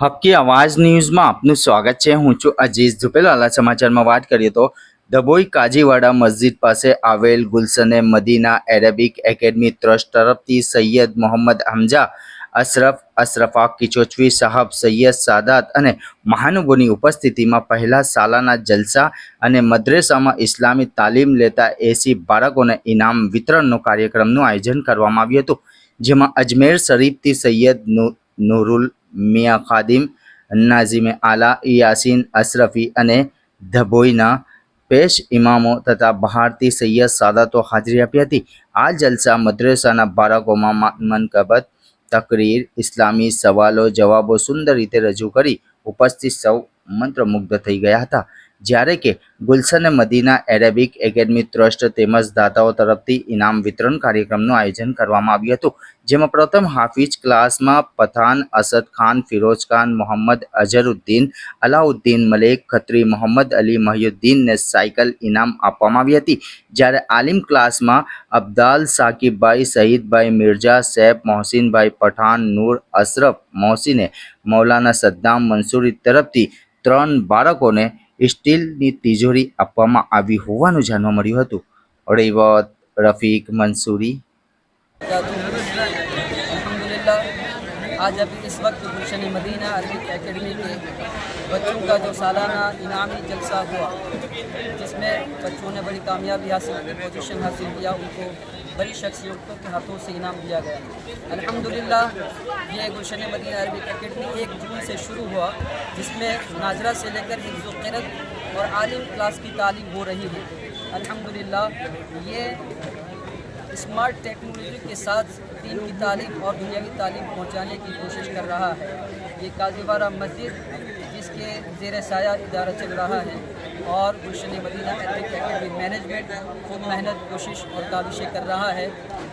હક્કી આવાજ ન્યૂઝમાં આપનું સ્વાગત છે। હું છું અજીઝ ઝુપેલાલા। સમાચારમાં વાત કરીએ તો ડભોઈ કાજીવાડા મસ્જિદ પાસે આવેલ ગુલશને મદીના એરેબિક એકેડમી ટ્રસ્ટ તરફથી સૈયદ મોહમ્મદ હમજા અશરફા કિચોચવી સાહબ સૈયદ સાદાત અને મહાનુભાવોની ઉપસ્થિતિમાં પહેલા સાલાના જલસા અને મદ્રેસામાં ઇસ્લામી તાલીમ લેતા 80 બાળકોને ઇનામ વિતરણનો કાર્યક્રમનું આયોજન કરવામાં આવ્યું હતું, જેમાં અજમેર શરીફથી સૈયદ નૂરુલ મિયા ખાદિમ, નાઝીમે આલા યાસીન અશરફી અને ડભોઈના પેશ ઇમામો તથા બહારથી સૈયદ સાદાતો હાજરી આપી હતી। આ જલસા મદ્રેસાના બાળકોમાં મનકબત, તકરીર, ઇસ્લામી સવાલો જવાબો સુંદર રીતે રજૂ કરી ઉપસ્થિત સૌ મંત્રમુગ્ધ થઈ ગયા હતા। જ્યારે કે ગુલશને મદીના એરેબિક એકેડમી ટ્રસ્ટ તેમજ દાતાઓ તરફથી ઇનામ વિતરણ કાર્યક્રમનું આયોજન કરવામાં આવ્યું હતું, જેમાં પ્રથમ હાફિઝ ક્લાસમાં પઠાન અસદ ખાન, ફિરોઝ ખાન, મોહમ્મદ અઝહરુદ્દીન, અલાઉદ્દીન મલેક, ખત્રી મોહમ્મદ અલી મહિયુદ્દીનને સાયકલ ઇનામ આપવામાં આવી હતી। જ્યારે આલિમ ક્લાસમાં અબ્દાલ સાકિબભાઈ, શહીદભાઈ મિર્ઝા, સૈફ મોહસિનભાઈ પઠાન, નૂર અશરફ મોહસિને, મૌલાના સદ્દામ મંસૂરી તરફથી 3 બાળકોને સ્ટીલની તિજોરી આપવામાં આવી હોવાનું જાણવા મળ્યું હતું। રિવત રફીક મંसूरी। अल्हम्दुलिल्लाह आज अभी इस वक्त गुलशन मदीना अरबिक एकेडमी के बच्चों का जो सालाना इनामी जलसा हुआ, जिसमें बच्चों ने बड़ी कामयाबी हासिल की, पोजीशन हासिल किया, उनको बड़ी शख्सियतों के हाथों से इनाम दिया गया। अल्हम्दुलिल्लाह ये गुलशन मदीना अरबिक एकेडमी 1 जून से शुरू हुआ, जिसमें नाजरा से लेकर हिफ्ज़ क़िरात और आलिम क्लास की तालीम हो रही है। अल्हम्दुलिल्लाह ये स्मार्ट टेक्नोलॉजी के साथ दीन की तालीम और दुनियावी तालीम पहुंचाने की कोशिश कर रहा है। ये काजीवाड़ा मस्जिद जिसके ज़ेर साया इदारा चल रहा है और गुलशन मदीना एरबिक एकेडमी मैनेजमेंट खुद मेहनत, कोशिश और काविशें कर रहा है,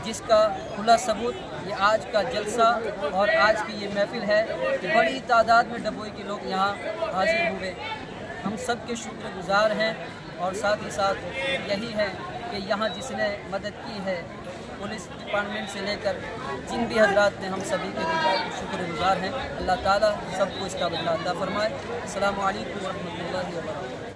जिसका खुला सबूत ये आज का जलसा और आज की ये महफिल है कि बड़ी तादाद में डभोई के लोग यहाँ हाजिर हुए। हम सब के शुक्रगुजार हैं और साथ ही साथ यही है कि यहाँ जिसने मदद की है, पुलिस डिपार्टमेंट से लेकर जिन भी हजरात ने, हम सभी के शुक्रगुजार हैं। अल्लाह ताला सबको इसका बदला अता फरमाए। अस्सलामु अलैकुम व रहमतुल्लाहि व बरकातहू।